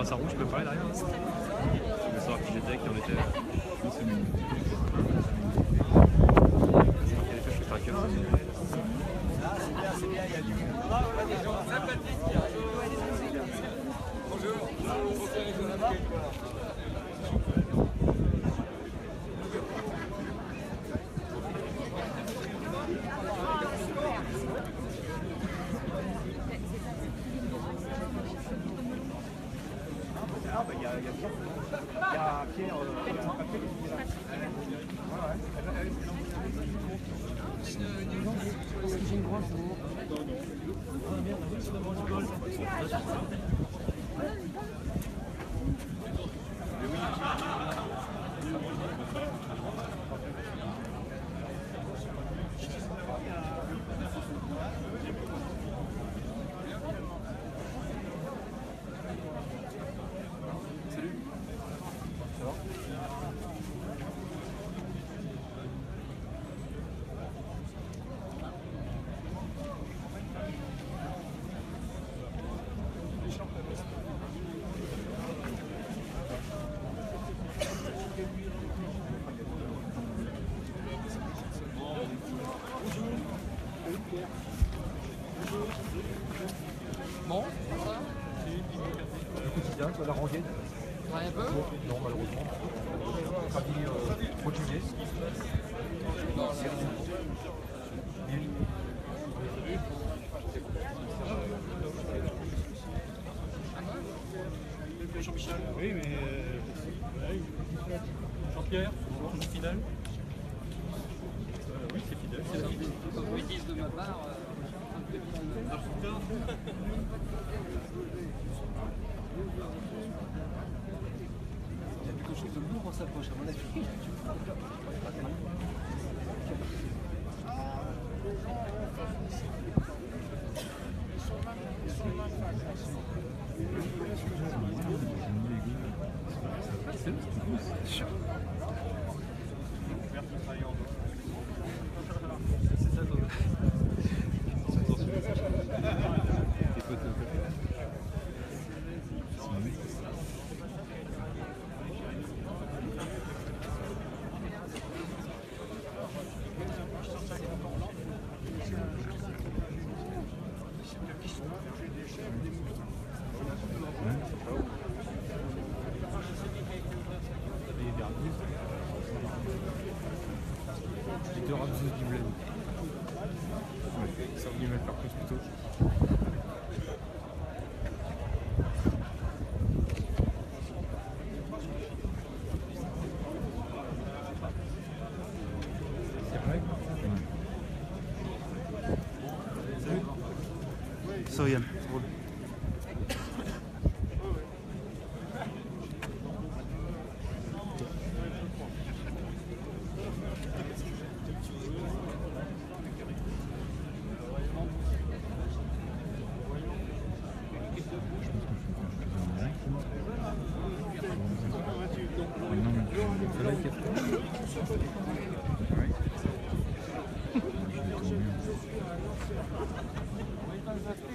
brassard rouge, je peux parler derrière. Je veux savoir qui j'étais, qui on était. Je peux faire que ça. C'est bien, il y a du monde. Des gens sympathiques. Bonjour. Il y a Pierre, j'ai une grosse Bon, le quotidien, quoi, la rengaine. travaille un peu. Non, malheureusement. Famille portugaise. Jean-Michel. Oui, mais. Jean-Pierre, toujours fidèle. Oui, c'est fidèle. C'est fidèle. Quand vous dites de ma part, Il y a quelque chose de lourd dans sa poche, à mon avis. Victor Abzus du Bled. Ça venait mettre par plus plutôt. C'est vrai? So yeah.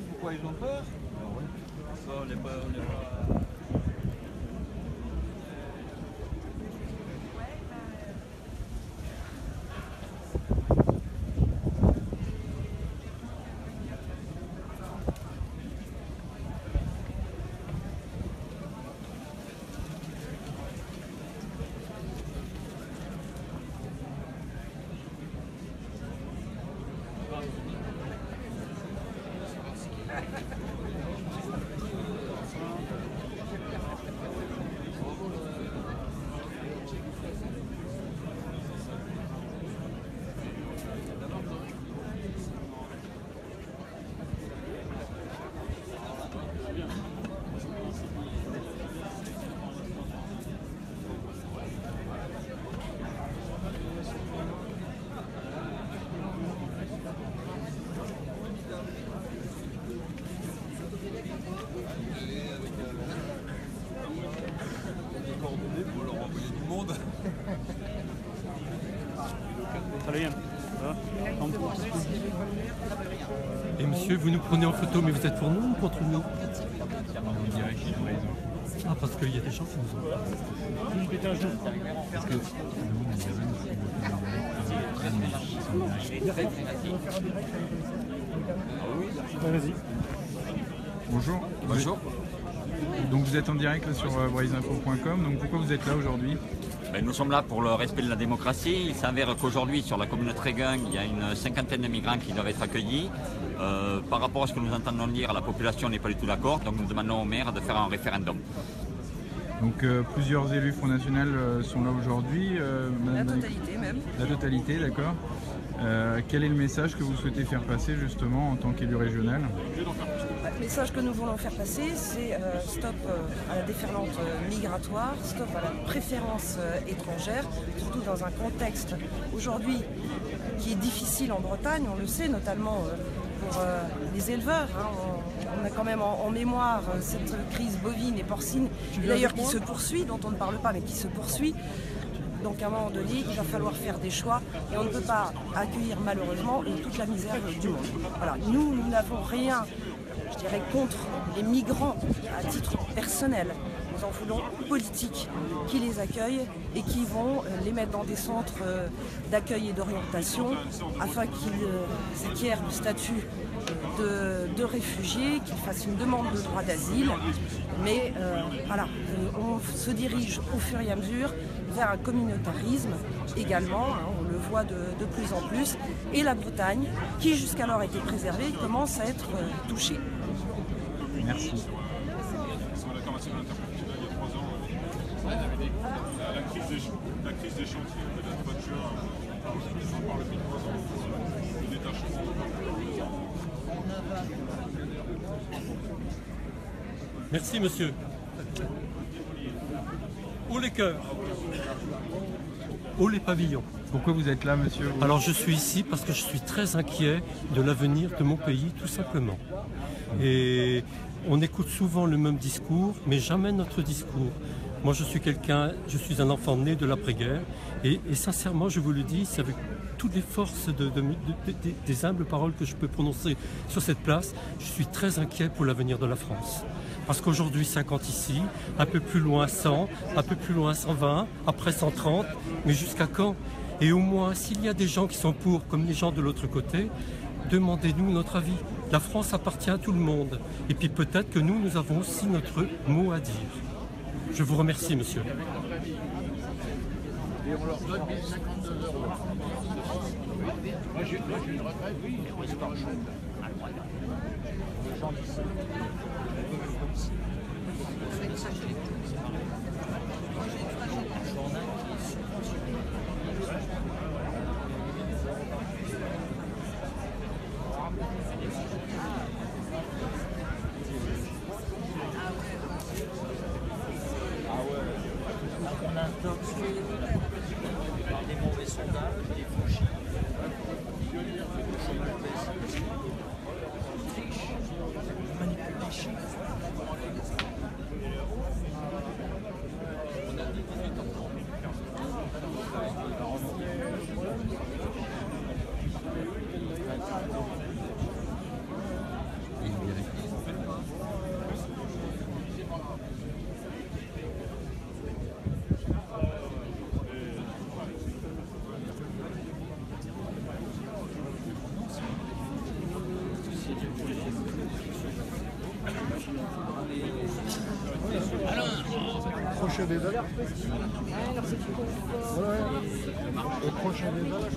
Pourquoi ils ont peur? Ça, on n'est pas. Et monsieur, vous nous prenez en photo, mais vous êtes pour nous ou contre nous? On dirait qu'ils ont raison. Ah, parce qu'il y a des gens qui nous ont pas. Est-ce que Bonjour. Bonjour. Donc vous êtes en direct là, sur wriseinfo.com. Donc pourquoi vous êtes là aujourd'hui? Nous sommes là pour le respect de la démocratie. Il s'avère qu'aujourd'hui, sur la commune de Tréguin, il y a une cinquantaine de migrants qui doivent être accueillis. Par rapport à ce que nous entendons dire, la population n'est pas du tout d'accord. Donc nous demandons au maire de faire un référendum. Donc plusieurs élus Front National sont là aujourd'hui. La totalité même. La totalité, d'accord. Quel est le message que vous souhaitez faire passer justement en tant qu'élu régional? Le message que nous voulons faire passer, c'est stop à la déferlante migratoire, stop à la préférence étrangère, surtout dans un contexte aujourd'hui qui est difficile en Bretagne, on le sait, notamment pour les éleveurs. On a quand même en mémoire cette crise bovine et porcine, et d'ailleurs qui se poursuit, dont on ne parle pas, mais qui se poursuit. Donc à un moment donné, il va falloir faire des choix et on ne peut pas accueillir malheureusement toute la misère du monde. Voilà. Nous n'avons rien, je dirais, contre les migrants à titre personnel. Nous en voulons politiques qui les accueillent et qui vont les mettre dans des centres d'accueil et d'orientation afin qu'ils acquièrent le statut de réfugiés, qu'ils fassent une demande de droit d'asile. Mais voilà, on se dirige au fur et à mesure vers un communautarisme également, on le voit de plus en plus. Et la Bretagne, qui jusqu'alors était préservée, commence à être touchée. Merci. La crise des chantiers, le 23 juin, on parle depuis 3 ans, le détachement. Merci, monsieur. Haut les cœurs. Haut les pavillons. Pourquoi vous êtes là, monsieur? Alors je suis ici parce que je suis très inquiet de l'avenir de mon pays, tout simplement. Et on écoute souvent le même discours, mais jamais notre discours. Moi je suis un enfant né de l'après-guerre et sincèrement je vous le dis, c'est avec toutes les forces des humbles paroles que je peux prononcer sur cette place, je suis très inquiet pour l'avenir de la France. Parce qu'aujourd'hui 50 ici, un peu plus loin 100, un peu plus loin 120, après 130, mais jusqu'à quand? Et au moins s'il y a des gens qui sont pour, comme les gens de l'autre côté, demandez-nous notre avis. La France appartient à tout le monde. Et puis peut-être que nous avons aussi notre mot à dire. Je vous remercie, monsieur. Des mauvais sondages, des faux chiffres, le chômage baisse, triche, manipule les chiffres. On a dit 18 ans. Prochain des alertes. Ouais. Le prochain des alertes.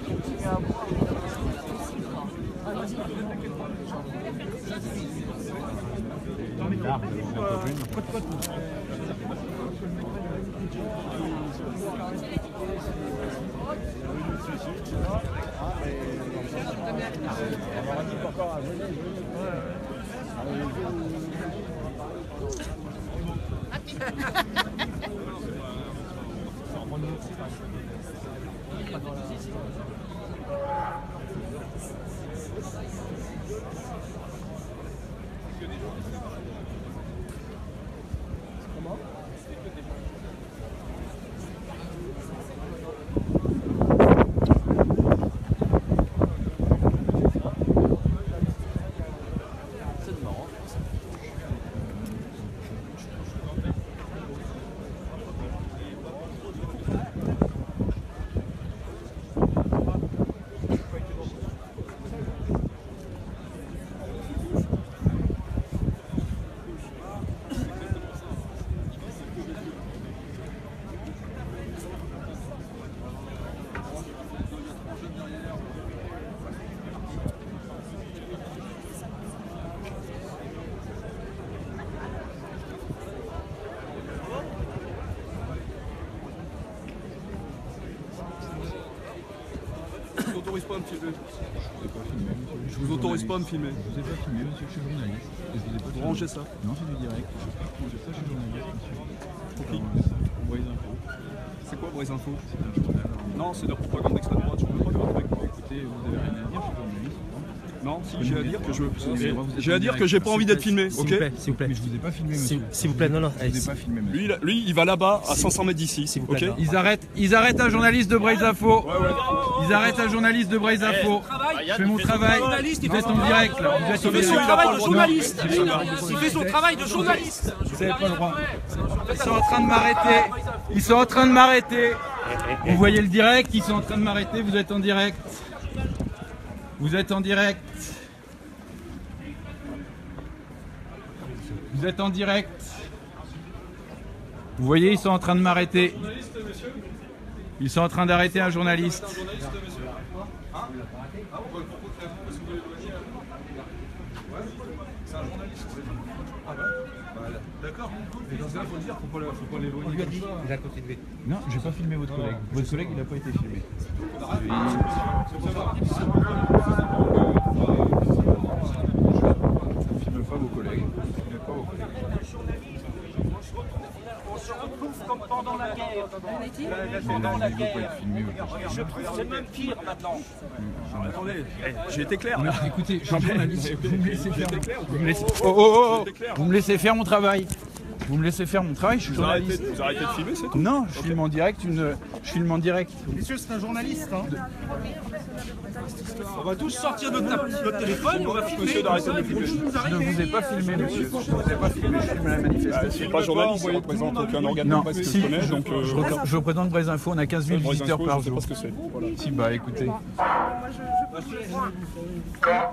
autorise pas à me filmer. Je vous autorise pas à me filmer. Je vous ai pas filmé, monsieur, je suis journaliste. Et je vous ai pas filmé. Rangez ça. Non, c'est du direct. C'est ça, je suis journaliste, monsieur. Pour qui? Braise Info. C'est quoi Braise Info? C'est un journal. Non, c'est de la propagande d'extrême droite, je peux pas faire avec moi. Écoutez, vous avez rien à dire, je suis journaliste. Non, si, j'ai à dire que je veux. Vous J'ai êtes à dire en que j'ai pas direct. envie d'être filmé, S'il ok? vous plaît, s'il vous plaît. Mais je vous ai pas filmé, monsieur. S'il vous plaît, non, non. Je vous ai pas filmé, monsieur. Lui, il va là-bas, à 500 mètres d'ici, S'il vous ok? plaît, non. Ils arrêtent un journaliste de Braise Info. Ils arrêtent un journaliste de Braise Info. Je fais mon travail. Vous êtes en direct là. Vous êtes en direct. travail de journaliste. Il fait son travail de journaliste. Vous n'avez pas le droit. Ils sont en train de m'arrêter. Ils sont en train de m'arrêter. Vous voyez le direct, ils sont en train de m'arrêter. Vous êtes en direct. Vous êtes en direct. Vous êtes en direct. Vous voyez, ils sont en train de m'arrêter. Ils sont en train d'arrêter un journaliste. D'accord. Mais dans ce cas, faut dire, faut pas l'éloigner comme ça. Il a continué. Non, j'ai pas filmé votre collègue. Votre collègue, il n'a pas été filmé. Je filme pas vos collègues. Je filme pas vos collègues. On se retrouve comme pendant la guerre. Pendant la guerre. Je trouve que c'est même pire maintenant. Attendez, j'ai été clair. Mais écoutez, je suis journaliste. Vous me laissez faire. Vous me laissez... Vous me laissez faire mon travail. Vous me laissez faire mon travail, je suis journaliste. Vous arrêtez de filmer, c'est tout? Non, je filme en direct. Je filme en direct. Messieurs, c'est un journaliste. Hein. On va tous sortir notre téléphone et on va filmer. Monsieur, d'arrêter de filmer. Je ne vous ai pas filmé, monsieur. Je ne vous ai pas filmé. Je filme la manifestation. Je suis pas journaliste, je représente aucun organe de Non, presse que si, je connais, donc... je représente Braise Info. On a 15 000 visiteurs par Je sais jour. pas ce que c'est. Voilà. Si, bah écoutez.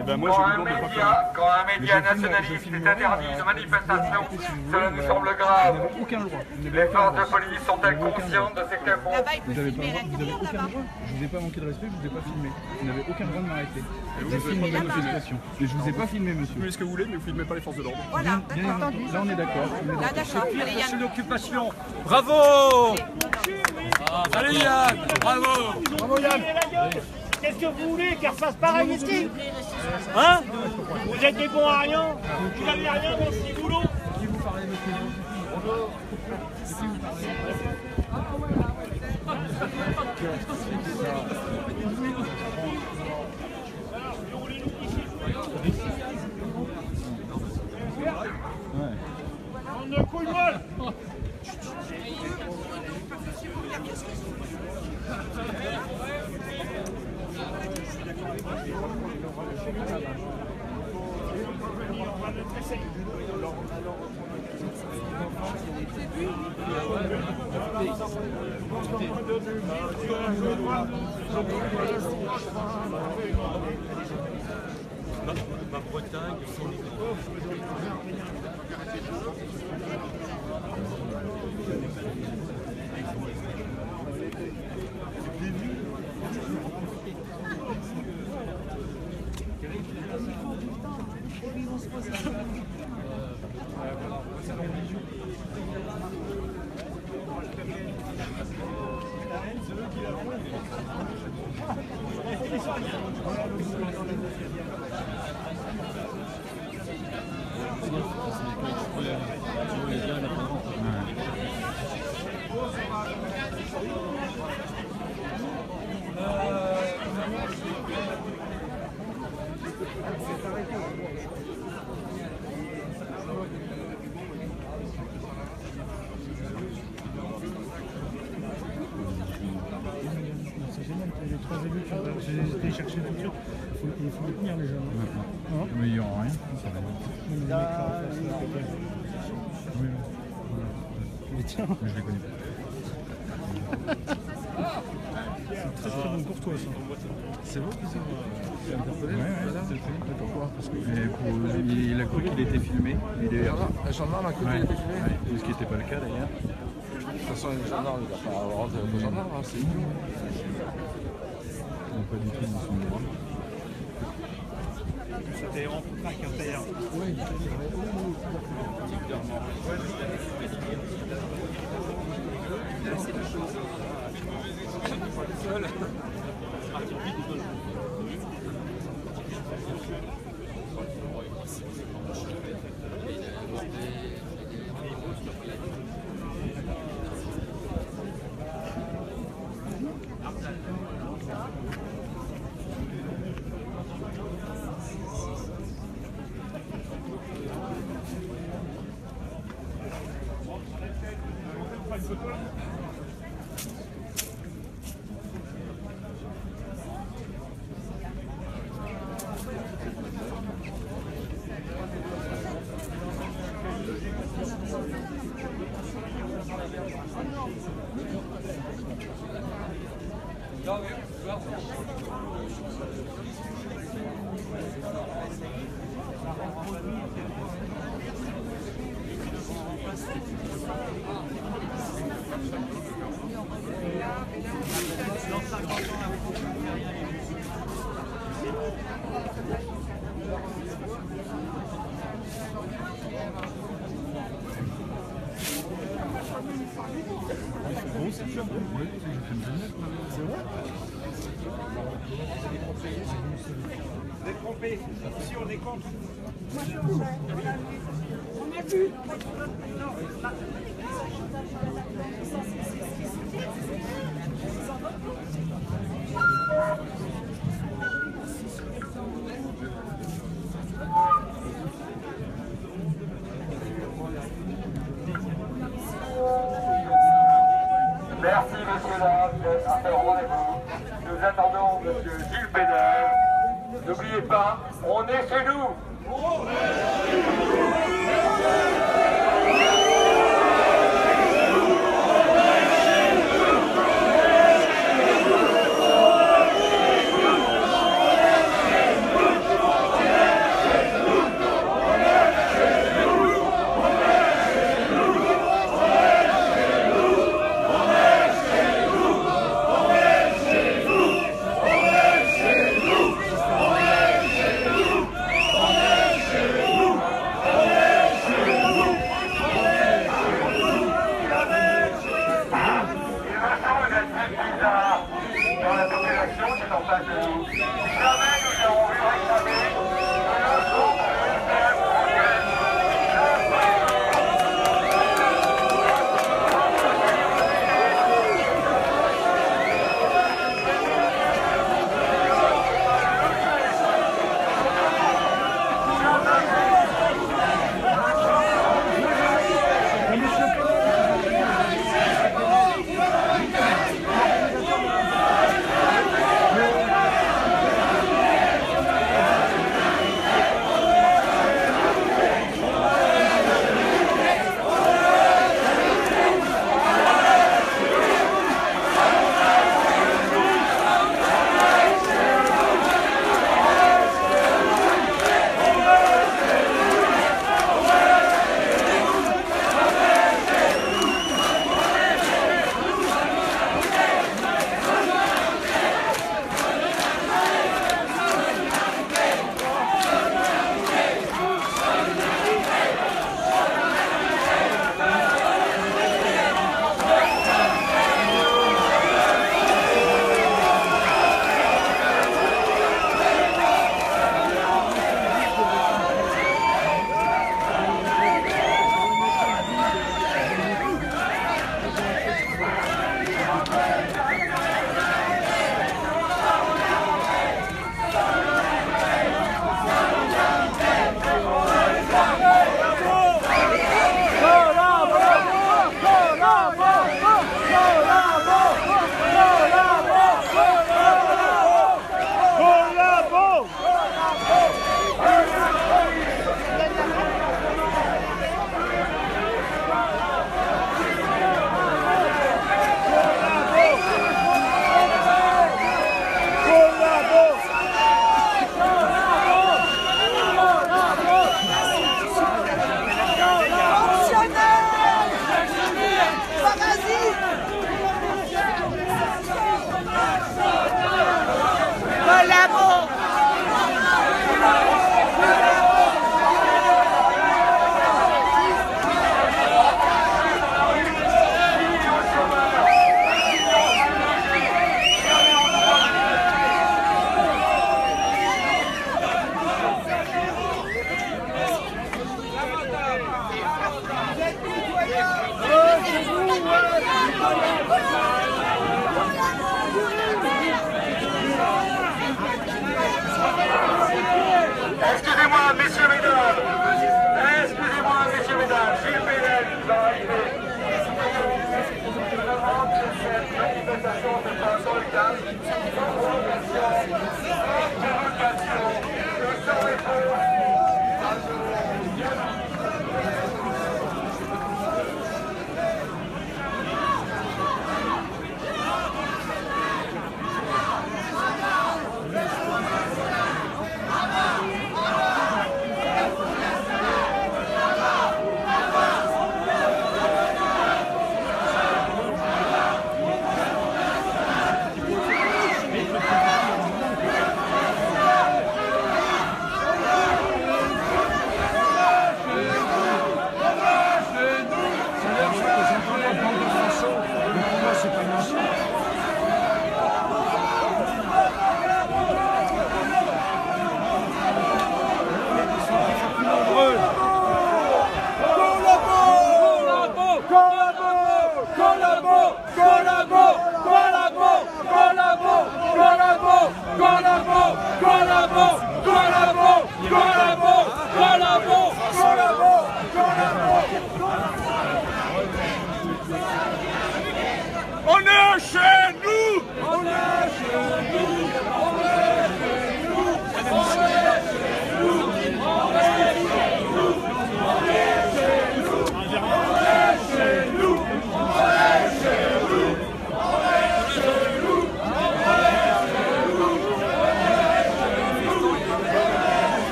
Eh ben moi, je vous demande de pas faire. Quand un média nationaliste est interdit de manifestation, cela nous semble grave. Aucun droit. Les forces de police sont-elles conscientes de ces cas? Vous n'avez pas le droit. Vous n'avez aucun droit. Je vous ai pas manqué de respect. Je vous ai pas filmé. Vous n'avez aucun droit de m'arrêter. J'ai filmé la manifestation. Mais je vous ai pas filmé, monsieur. Vous filmez ce que vous voulez, mais vous filmez pas les forces de l'ordre. Voilà, Bien entendu. Là, on est d'accord. là d'accord. Allez Yann. C'est l'occupation. Bravo. Allez Yann. Bravo. Bravo Yann. Qu'est-ce que vous voulez qu'elle fasse pareil ici? Hein? Vous êtes des bons à rien? Vous n'avez rien dans ce boulot? On ne couille molle. Ma Bretagne, J'ai été chercher tout de suite. Il faut tenir les jeunes. Mais il n'y aura rien. Oui, mais tiens. mais je les connais pas. C'est très très bon pour toi ça. C'est vous qui sont interpellés? Oui, c'est pourquoi? Parce que il a cru qu'il était filmé. Un gendarme a cru qu'il était filmé. Ce qui n'était pas le cas d'ailleurs. De toute façon, le gendarme, il va pas rentrer avec le gendarme, c'est idiot. Non, pas du tout dans son droit. C'était rencontré avec un père. Oui. Seul. Vous êtes trompé, ici on est contre. On a vu. Merci messieurs dames d'être à ce rendez-vous. Nous attendons monsieur Gilles Bédard. N'oubliez pas, on est chez nous. Dans la population qui est en face de nous. Jamais nous avons vu réclamer de logement pour le ministère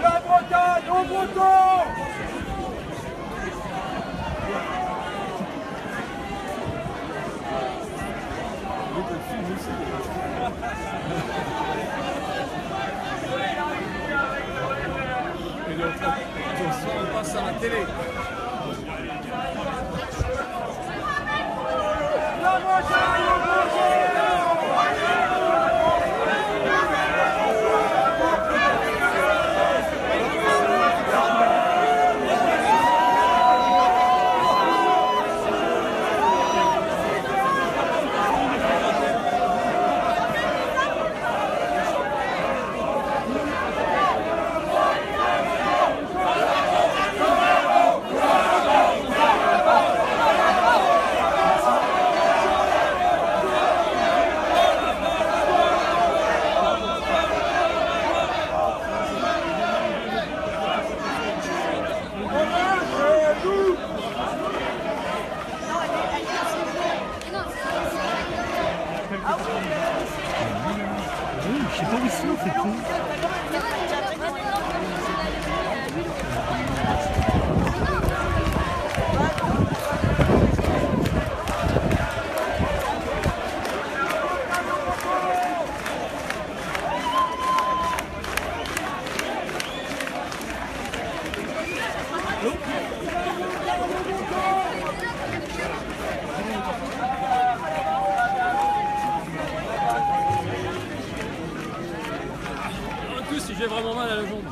La Bretagne aux Bretons! On passe à la télé. La Bretagne aux Bretons! Je sais pas où ils sont, c'est tout. J'ai vraiment mal à la jambe.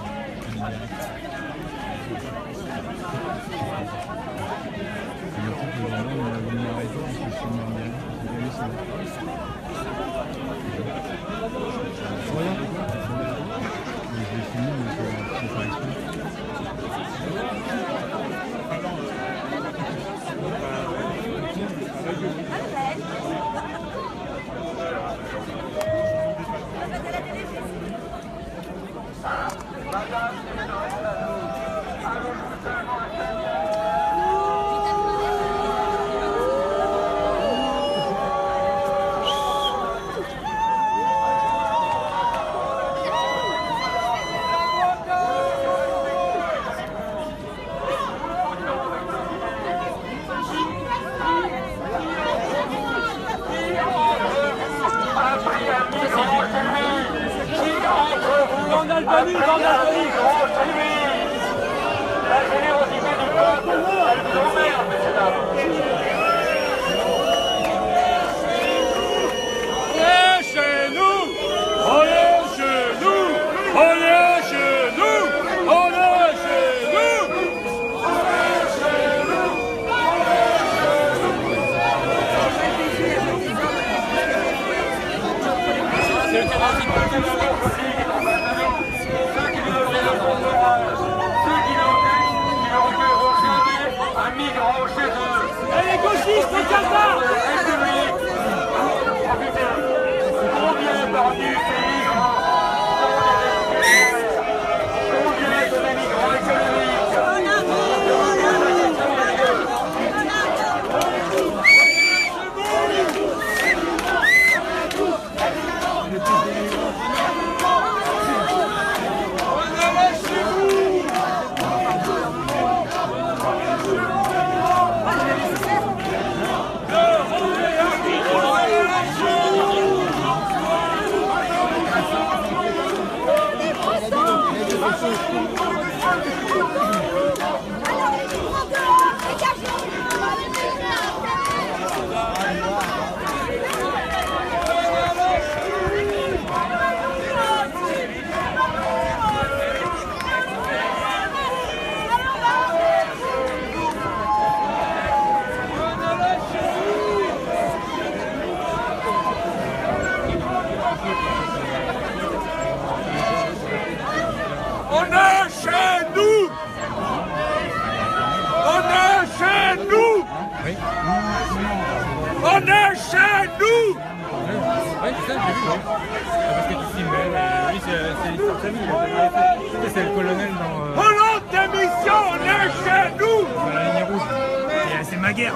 Albanie, la générosité du peuple, elle vous emmerde, messieurs dames. On est chez nous! On est chez nous! On est chez nous! On est chez nous! On est chez nous! C'est le terrain. Un migrant chez eux. Allez, gauchistes, au calbar! Combien parmi ces migrants sont des réfugiés? Combien sont des migrants économiques? Le Oui. On est chez nous. Oui, c'est ça, j'ai vu. Parce que tu filmais. Oui, c'est l'histoire de sa vie. C'est le colonel dans... Hollande démission, on est chez nous. Dans la ligne rouge. C'est ma guerre.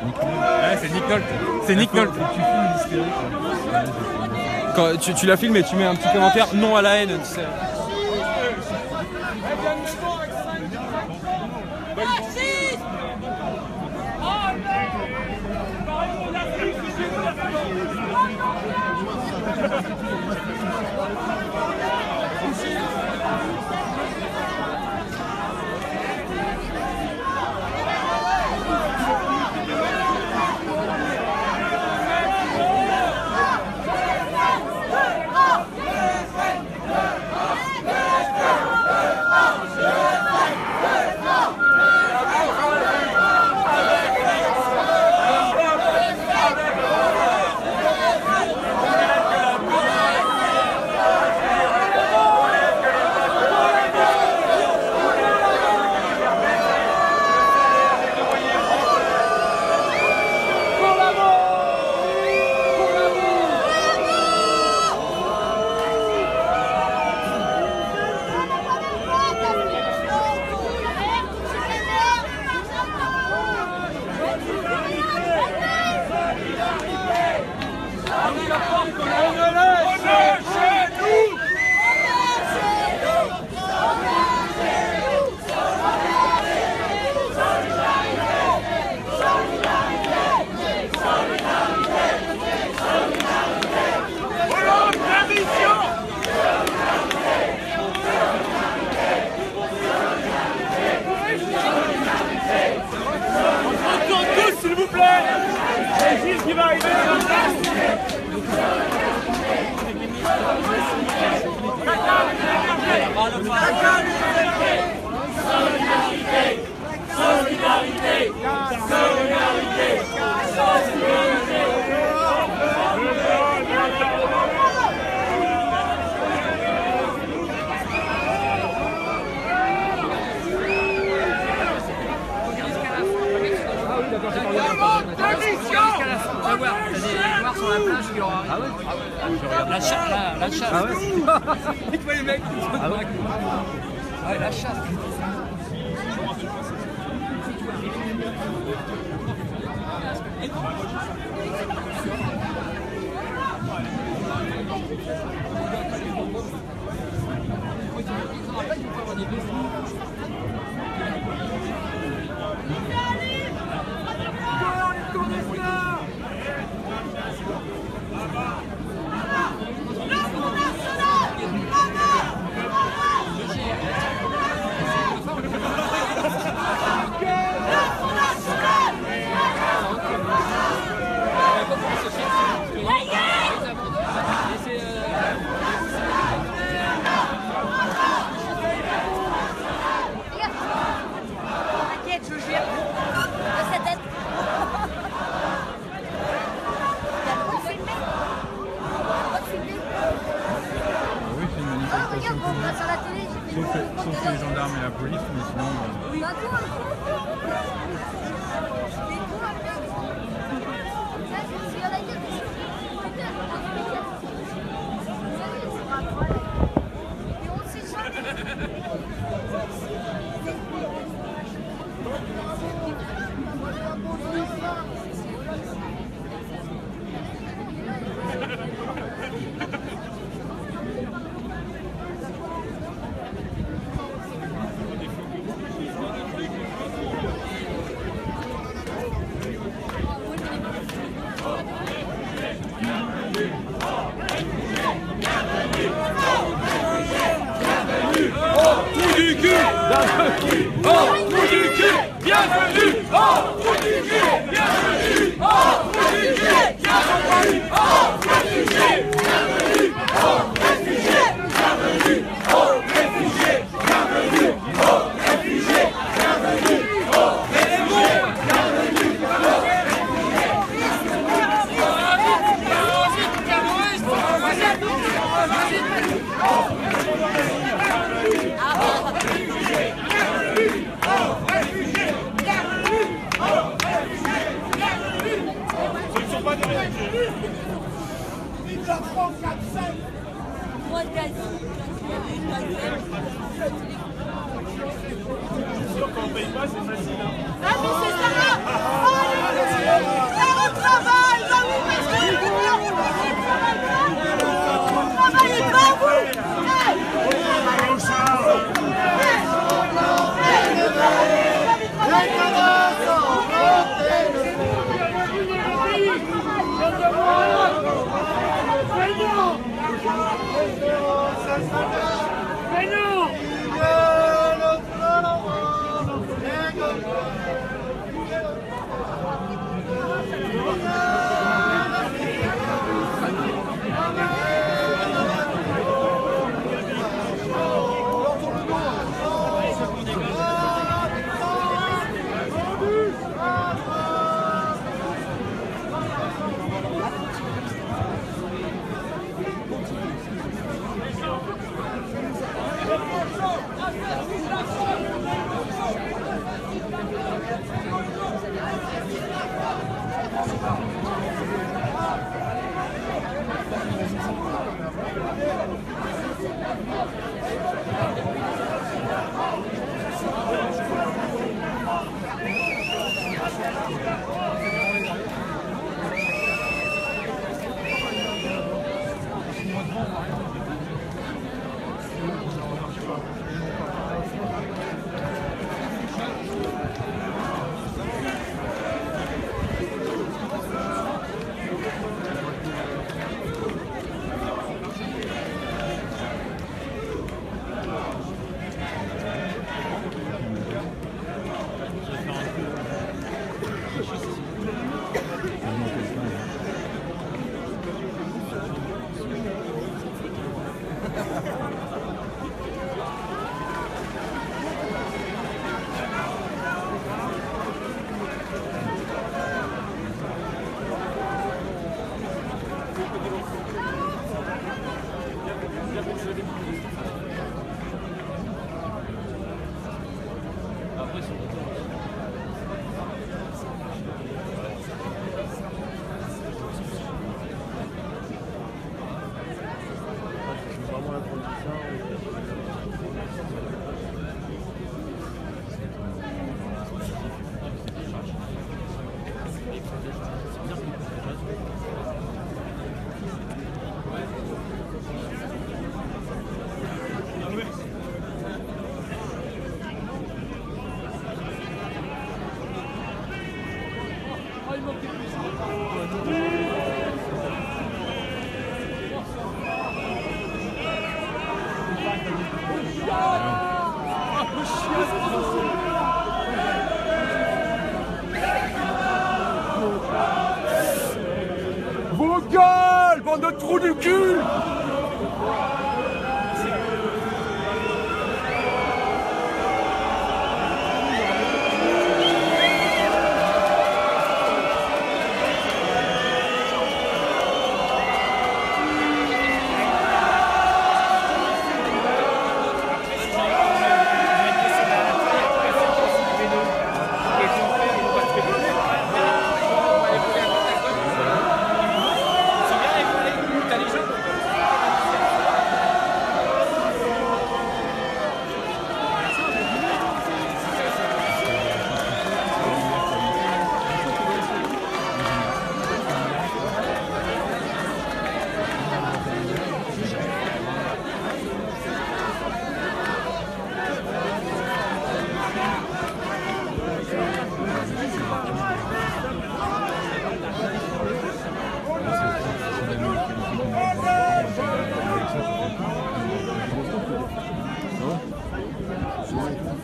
Ouais, c'est Nick Nolte. C'est Nick Nolte. Tu filmes l'hystérique. Quand tu la filmes et tu mets un petit commentaire non à la haine, tu sais. S'il vous plaît, c'est Gilles qui va arriver sur la place. Ah ouais. La chasse. Ah ouais. Tu vois les mecs. Ah ouais. Ouais, la chasse. Sauf les gendarmes et la police, mais sinon... francs 4-5. Moi, de gaz. C'est sûr qu'on ne paye pas, c'est facile. Hein. Ah mais c'est ça. Ça retravaille. Bah oui, parce que vous travaillez pas, vous. Mais non! Vos gueules, bande de trous du cul!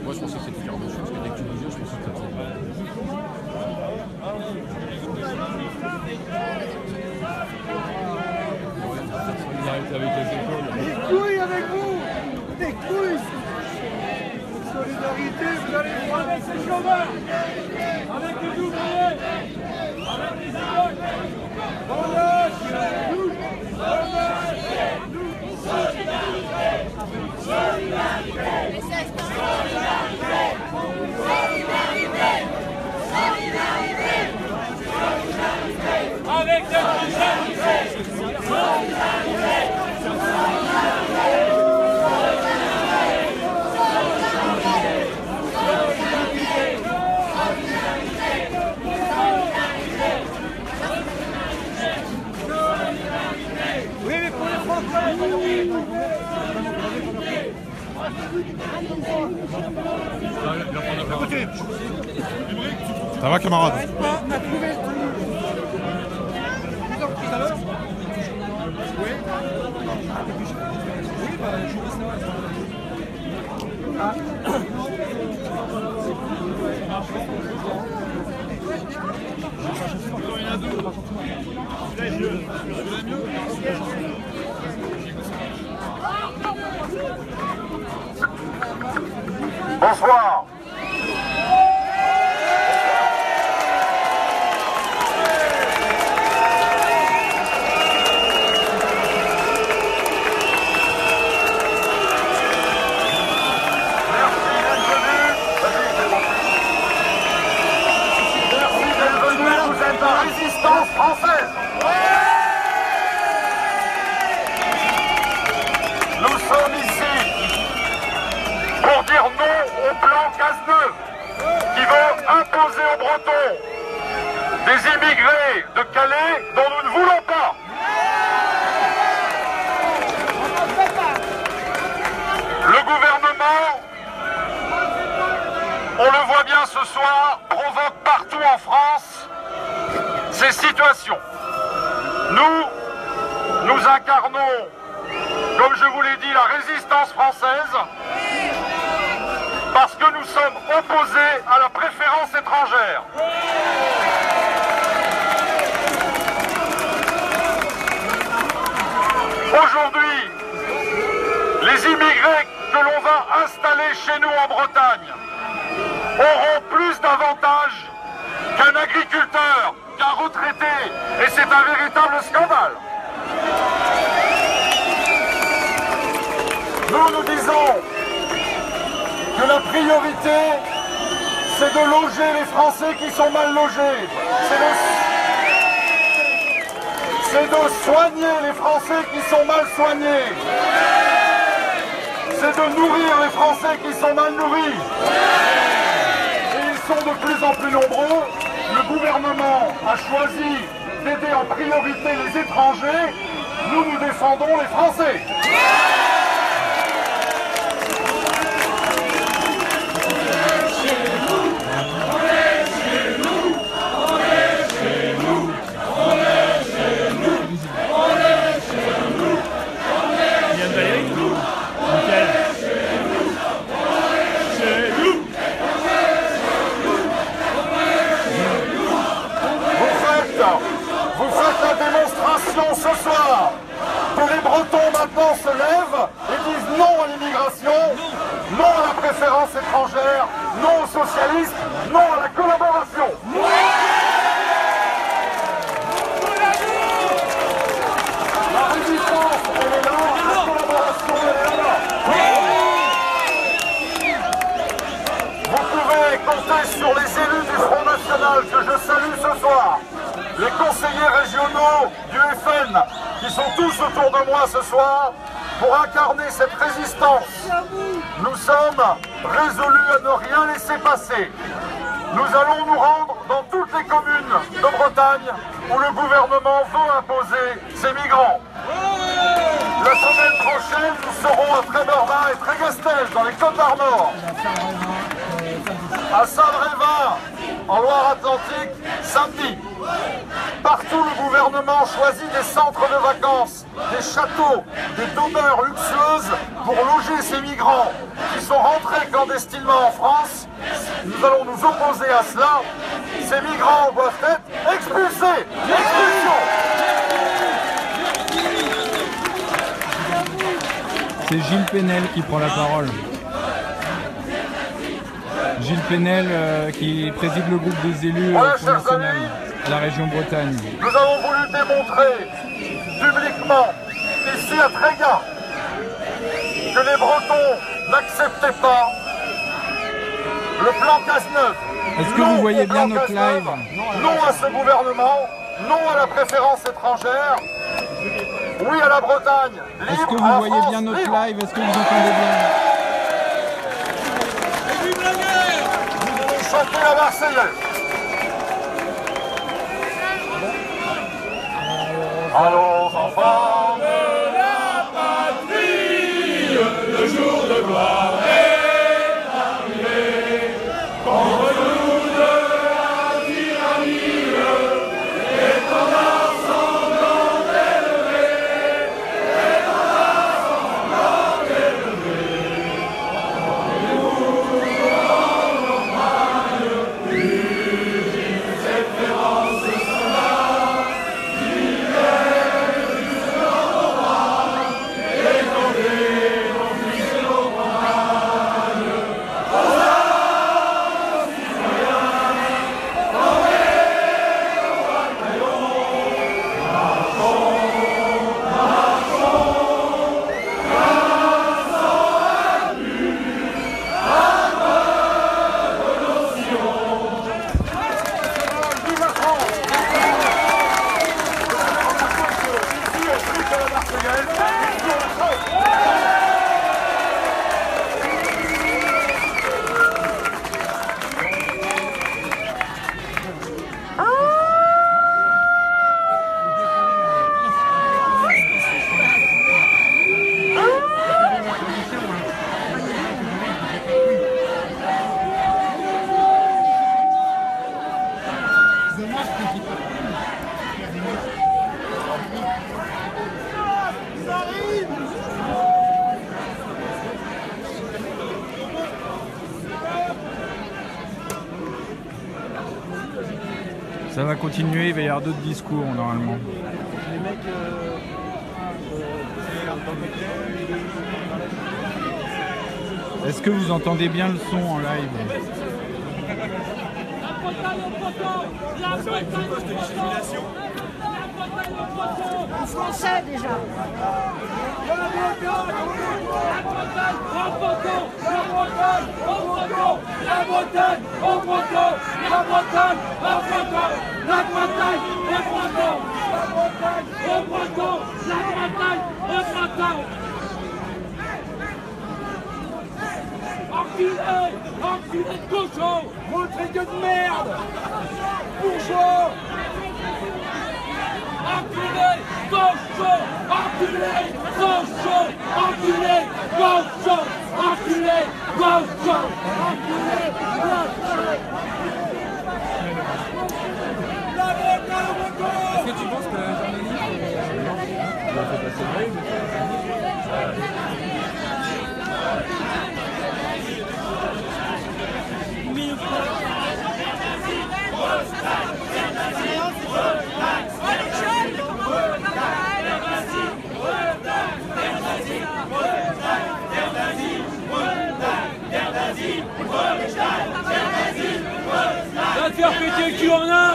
Moi je pensais que c'était genre de choses, que dès que tu bougeais, je pensais que ça Il arrête avec les épaules. Des couilles avec vous! Des couilles! Solidarité, vous allez voir avec ces chômeurs! Avec les ouvriers! Avec les écoles! On lâche! Nous! Solidarité! Solidarité! Solidarité! Solidarité! Avec la solidarité! Ça va, camarade? Bonsoir. Résistance française. Nous sommes ici pour dire non au plan Cazeneuve qui veut imposer aux Bretons des immigrés de Calais dont nous ne voulons pas. Le gouvernement, on le voit bien ce soir, provoque partout en France ces situations. Nous incarnons, comme je vous l'ai dit, la résistance française parce que nous sommes opposés à la préférence étrangère. Aujourd'hui, les immigrés que l'on va installer chez nous en Bretagne auront plus d'avantages qu'un agriculteur, qu'un retraité, et c'est un véritable scandale. Nous disons que la priorité, c'est de loger les Français qui sont mal logés. C'est de soigner les Français qui sont mal soignés. C'est de nourrir les Français qui sont mal nourris. Et ils sont de plus en plus nombreux. Le gouvernement a choisi d'aider en priorité les étrangers. Nous défendons les Français. Vous faites la démonstration ce soir que les Bretons maintenant se lèvent et disent non à l'immigration, non à la préférence étrangère, non au socialisme, non à la collaboration. La résistance, elle est là, la collaboration, elle est là. Vous pouvez compter sur les élus du Front National que je salue ce soir. Les conseillers régionaux du FN qui sont tous autour de moi ce soir pour incarner cette résistance. Nous sommes résolus à ne rien laisser passer. Nous allons nous rendre dans toutes les communes de Bretagne où le gouvernement veut imposer ces migrants. La semaine prochaine, nous serons à Trébeurvin et Trégastel dans les Côtes-d'Armor. À Saint-Brévin, en Loire-Atlantique, samedi. Partout, le gouvernement choisit des centres de vacances, des châteaux, des demeures luxueuses pour loger ces migrants qui sont rentrés clandestinement en France. Nous allons nous opposer à cela. Ces migrants doivent être expulsés. Expulsion. C'est Gilles Pénel qui prend la parole. Gilles Pénel qui préside le groupe des élus Front National à la région Bretagne. Nous avons voulu démontrer publiquement, ici à Trégas, que les Bretons n'acceptaient pas le plan Cazeneuve. Est-ce que vous voyez bien notre live? Non à ce gouvernement, non à la préférence étrangère, oui à la Bretagne. Est-ce que vous voyez bien notre live? Est-ce que vous entendez bien? Chanter la Marseillaise. Allons enfants de la patrie, le jour de gloire. Ça va continuer, il va y avoir d'autres discours normalement. Les mecs Est-ce que vous entendez bien le son en live? Français déjà. Enculé de cochon, montrez que de merde, bourgeois. Enculé, cochon, enculé, cochon, enculé, cochon, enculé, cochon, enculé, cochon. Est-ce que tu penses que Jean-Denis fait passer le mail? Va te faire péter le cul en un.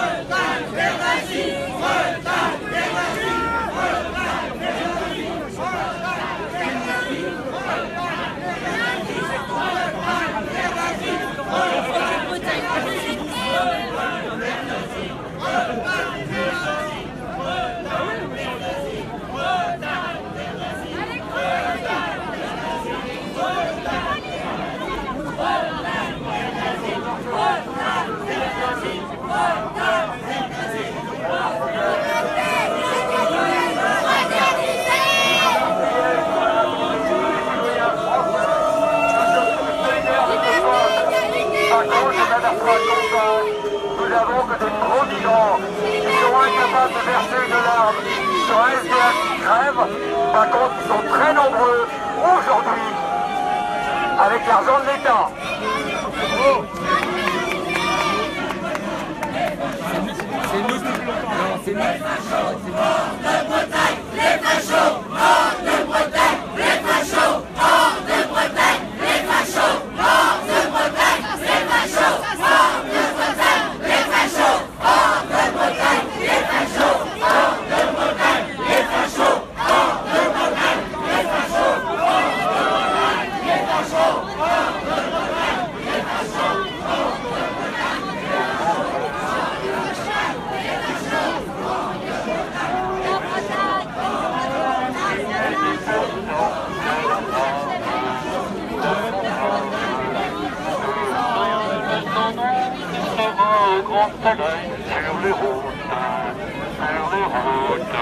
Nous avons que des gros migrants qui sont incapables de verser une larme sur un SDF qui crève. Par contre, ils sont très nombreux aujourd'hui avec l'argent de l'État. C'est nous. C'est nous. Hors de Bretagne, les fachos. Hors de Bretagne, les fachos. Hors de Bretagne, les fachos. Hors de Bretagne, les fachos. Hors de Bretagne, les fachos. Hors de Bretagne, les fachos. Hors de Bretagne, les fachos. Hors de Bretagne, les fachos. Hors de Bretagne, les fachos. Hors de Bretagne, les fachos. Hors de Bretagne, les Grand soleil sur les routes, sur les routes.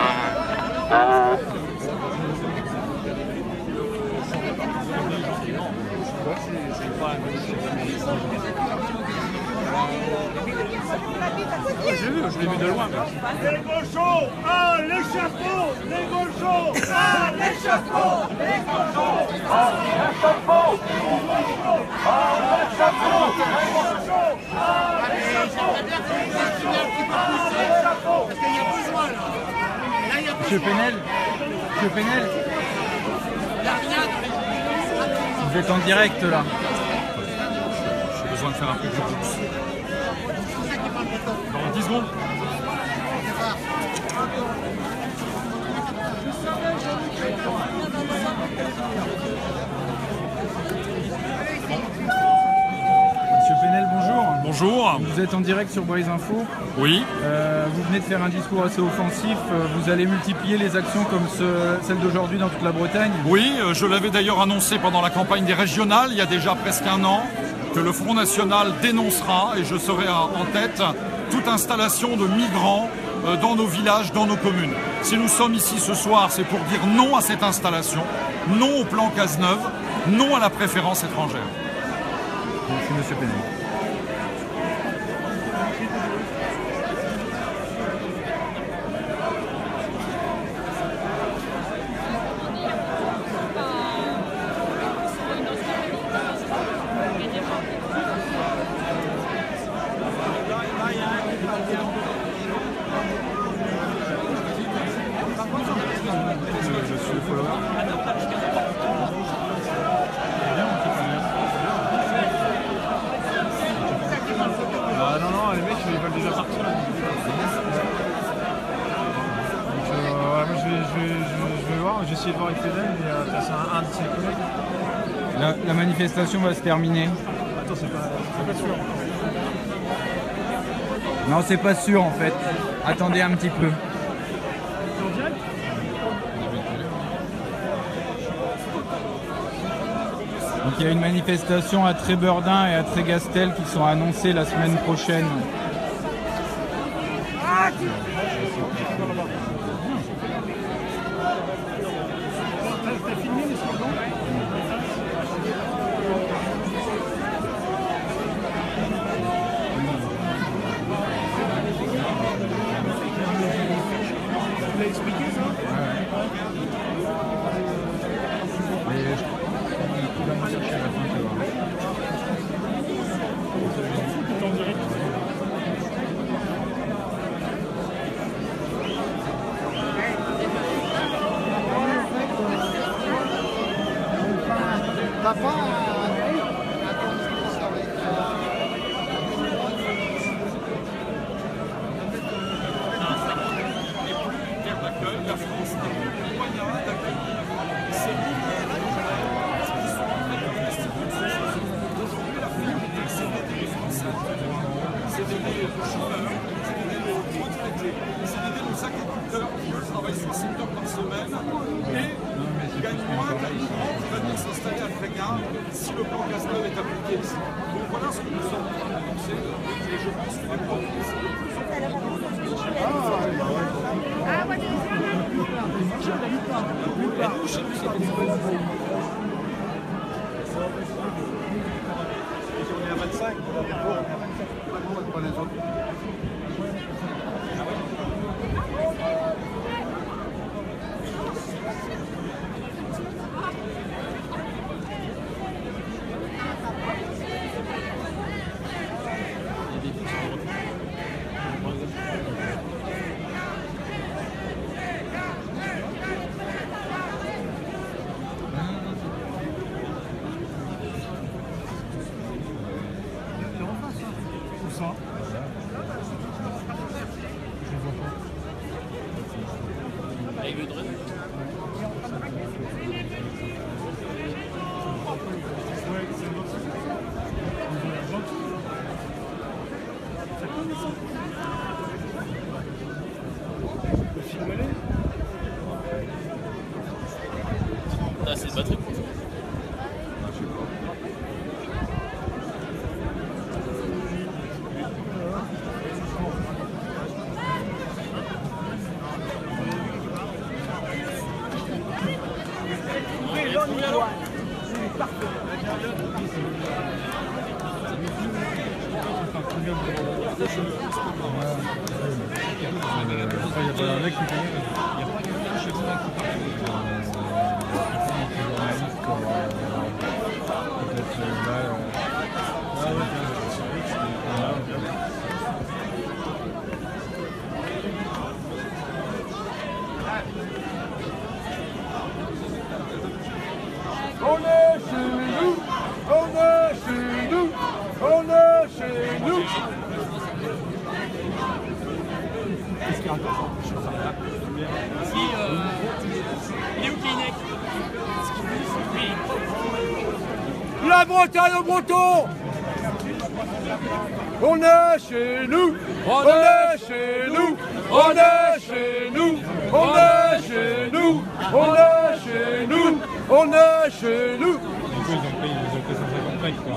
J'ai vu, je l'ai vu de loin. Les gauchos à l'échafaud, les gauchos à l'échafaud, les gauchos à l'échafaud, Monsieur Penel, vous êtes en direct là. J'ai besoin de faire un peu de course. Dans 10 secondes. Monsieur Penel, bonjour. Bonjour. Vous êtes en direct sur Braise Info. Oui. Vous venez de faire un discours assez offensif. Vous allez multiplier les actions comme celle d'aujourd'hui dans toute la Bretagne. Oui, je l'avais d'ailleurs annoncé pendant la campagne des régionales, il y a déjà presque un an, que le Front National dénoncera, et je serai en tête, toute installation de migrants dans nos villages, dans nos communes. Si nous sommes ici ce soir, c'est pour dire non à cette installation, non au plan Cazeneuve, non à la préférence étrangère. Merci Monsieur Penel. Non, les mecs, ils veulent déjà partir. Donc, moi, je vais voir, j'ai essayé de voir avec Fedel, mais c'est un de ses collègues. La manifestation va se terminer. Attends, c'est pas sûr. Non, c'est pas sûr en fait. Attendez un petit peu. En direct ? Donc il y a une manifestation à Trébeurdin et à Trégastel qui sont annoncées la semaine prochaine. T'as filmé les slogans ? Tu l'as expliqué ça ? T'as pas La France n'a plus les moyens d'accueillir ces milliers de gens qui sont en train de clandestinité. Aujourd'hui, la priorité, c'est d'aider les Français, c'est d'aider les chômeurs, c'est d'aider les retraités, c'est d'aider nos agriculteurs qui eux travaillent 60 heures par semaine et gagnent moins qu'un migrant qui va venir s'installer à Tréguin si le plan Cazeneuve est appliqué ici. Donc voilà ce que nous sommes en train d'annoncer et je pense que les profits sont de plus en plus On est à 25, pas les autres. Ah, c'est pas très cool. On est chez nous, on est chez nous, on est chez nous. Qu'est-ce qu'il y a encore ? Il est où Keinec? La Bretagne au breton. On est chez nous, on est chez nous, on est chez nous, on est chez nous, on est chez nous, on est chez nous. Du coup, ils ont pris 150 mecs, quoi.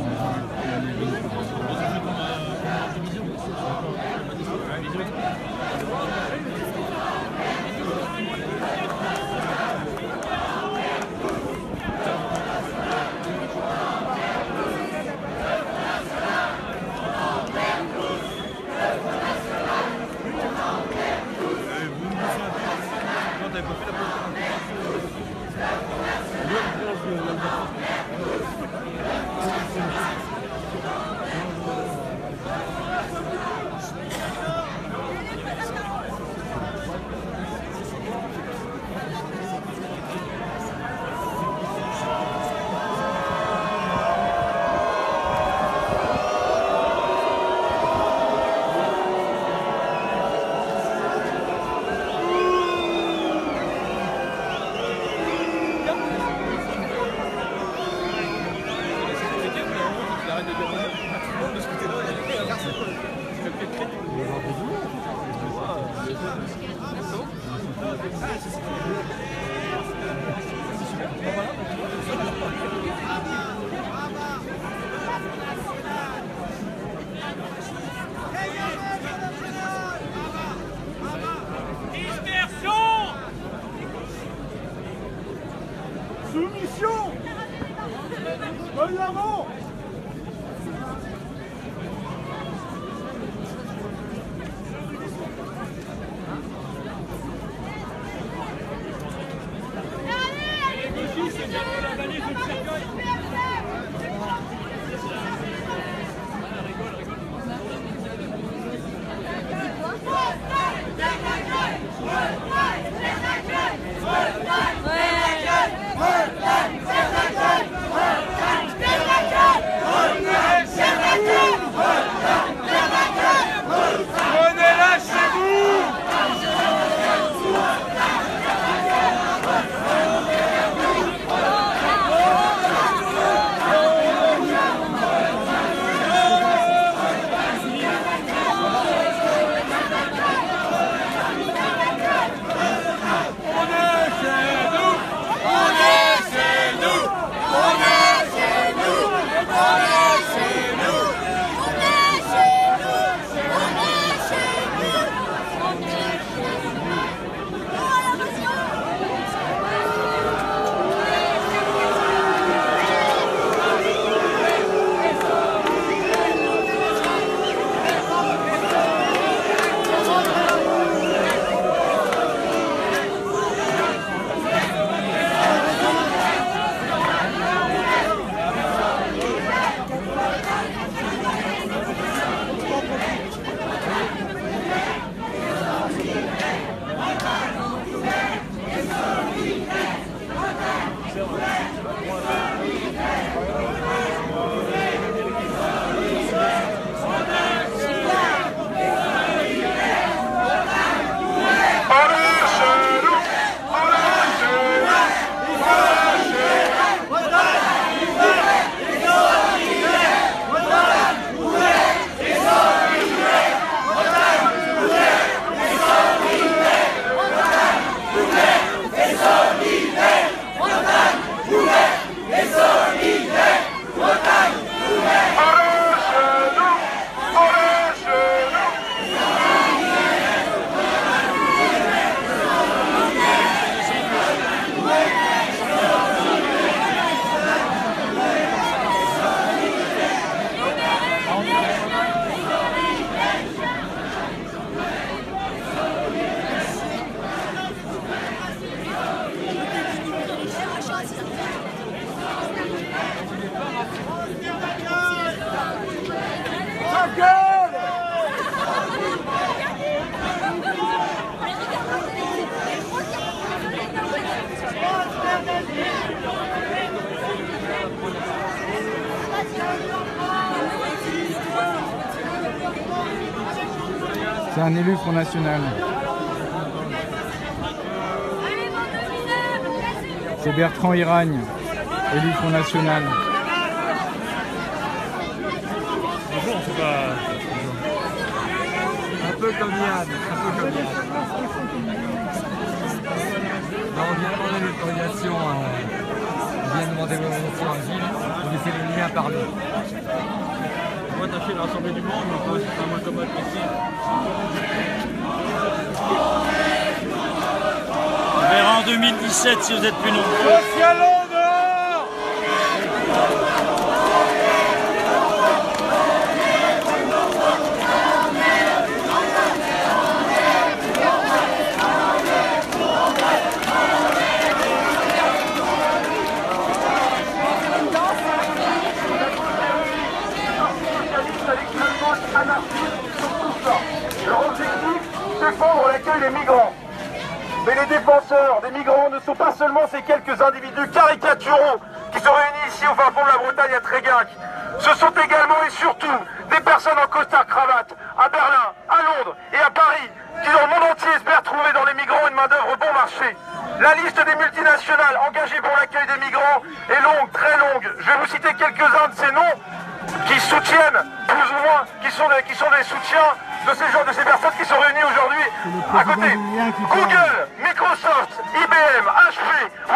C'est un élu Front National. C'est Bertrand Iragne, élu Front National. Bonjour, c'est pas... Un peu comme Yann, un peu comme Yann. On vient demander l'autorisation, on vient demander l'autorisation à Gilles pour laisser le lien parler. On va tâcher de rassembler du monde, mais on va faire un moins commode possible. On verra en 2017 si vous êtes plus nombreux. Leur objectif, défendre l'accueil des migrants. Mais les défenseurs des migrants ne sont pas seulement ces quelques individus caricaturaux qui se réunissent ici au fin fond de la Bretagne à Tréguinck. Ce sont également et surtout des personnes en costard-cravate à Berlin, à Londres et à Paris qui dans le monde entier espèrent trouver dans les migrants une main-d'œuvre bon marché. La liste des multinationales engagées pour l'accueil des migrants est longue, très longue. Je vais vous citer quelques-uns de ces noms qui soutiennent, plus ou moins, qui sont des soutiens de ces personnes qui sont réunies aujourd'hui à côté. Google, Microsoft, IBM, HP,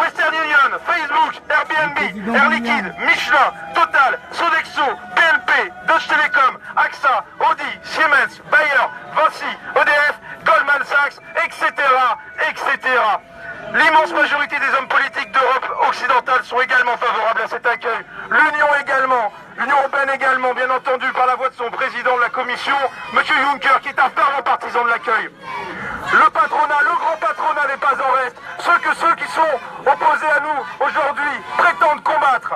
Western Union, Facebook, Airbnb, Air Liquide, Michelin, Total, Sodexo, BNP, Deutsche Telekom, AXA, Audi, Siemens, Bayer, Vinci, EDF, Goldman Sachs, etc., etc. L'immense majorité des hommes politiques d'Europe occidentale sont également favorables à cet accueil. L'Union également, l'Union européenne également, bien entendu, par la voix de son président de la Commission, M. Juncker, qui est un fervent partisan de l'accueil. Le patronat, le grand patronat n'est pas en reste. Ceux qui sont opposés à nous aujourd'hui prétendent combattre.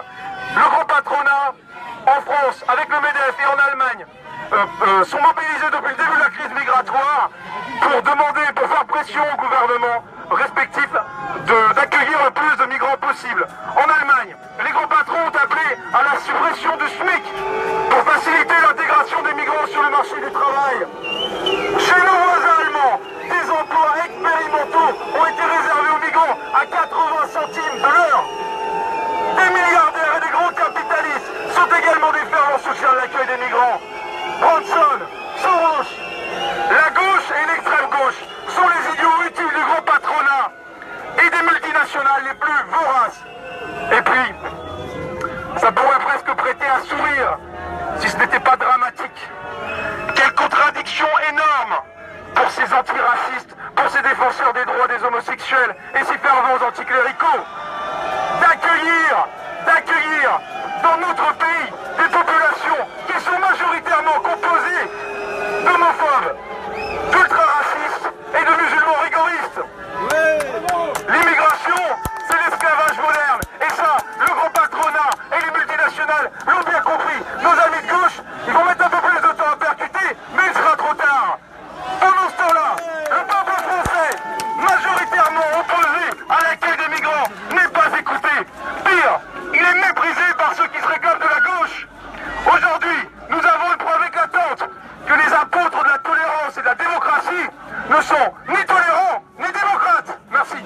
Le grand patronat, en France, avec le MEDEF et en Allemagne, sont mobilisés depuis le début de la crise migratoire pour faire pression au gouvernement respectif d'accueillir le plus de migrants possible. En Allemagne, les grands patrons ont appelé à la suppression du SMIC pour faciliter l'intégration des migrants sur le marché du travail. Chez nos voisins allemands, des emplois expérimentaux ont été réservés aux migrants à 80 centimes de l'heure. Des milliardaires et des grands capitalistes sont également des fervents soutiens de l'accueil des migrants. Branson, Soros, la gauche et l'extrême gauche sont les idiots utiles du grand patronat et des multinationales les plus voraces. Et puis, ça pourrait presque prêter à sourire si ce n'était pas dramatique. Quelle contradiction énorme pour ces antiracistes, pour ces défenseurs des droits des homosexuels et ces fervents anticléricaux d'accueillir dans notre pays des populations qui sont majoritairement composées d'homophobes, d'ultra-racistes et de musulmans rigoristes. L'immigration, c'est l'esclavage moderne. Et ça, le grand patronat et les multinationales l'ont bien compris. Nos amis de gauche, ils vont mettre un peu plus de temps à percuter, mais il sera trop tard. Pendant ce temps-là, le peuple français, majoritairement opposé à l'accueil des migrants, n'est pas écouté. Pire, il est méprisé par ceux qui se réclament de la gauche. Aujourd'hui, nous avons une preuve éclatante que les apôtres de la tolérance et de la démocratie ne sont ni tolérants ni démocrates. Merci.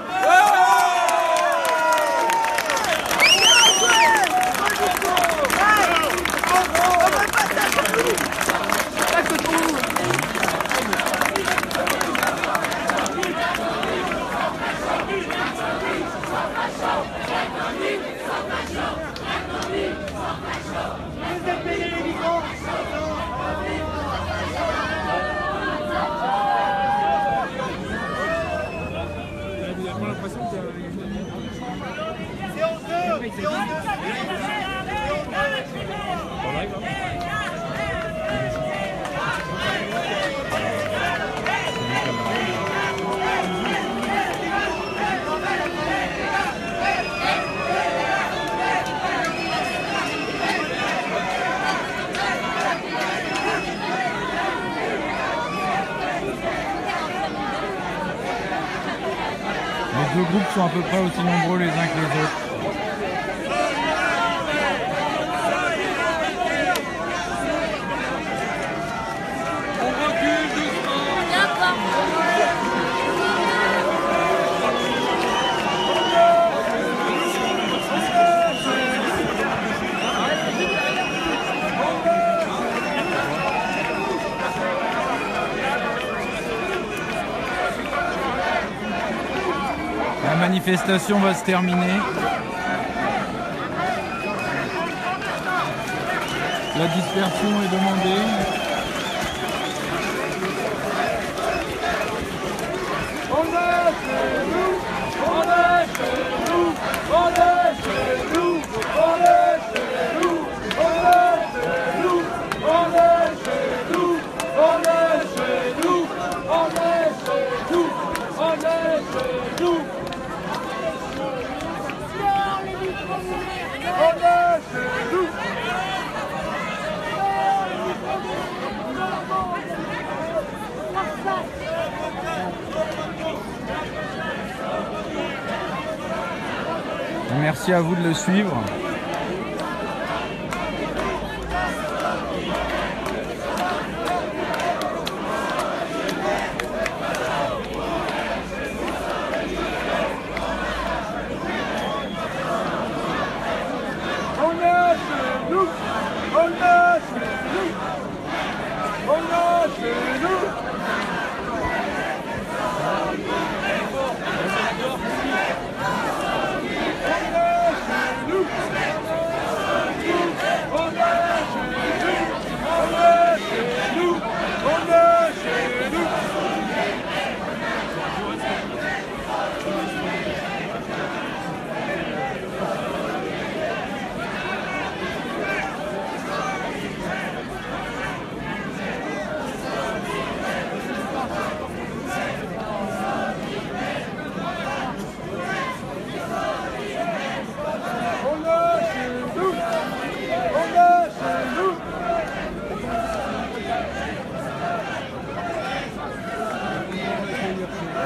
Les deux groupes sont à peu près aussi nombreux les uns que les autres. La manifestation va se terminer. La dispersion est demandée. Merci à vous de le suivre.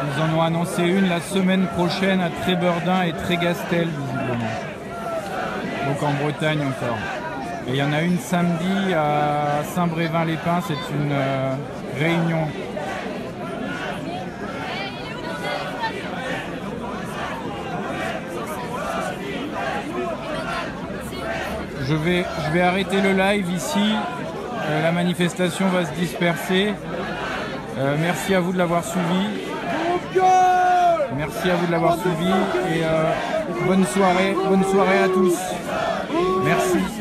Ils en ont annoncé une la semaine prochaine à Trébeurdin et Trégastel, visiblement. Donc en Bretagne encore. Et il y en a une samedi à Saint-Brévin-les-Pins, c'est une réunion. Je vais arrêter le live ici. La manifestation va se disperser. Merci à vous de l'avoir suivi. Merci à vous de l'avoir suivi et bonne soirée à tous. Merci.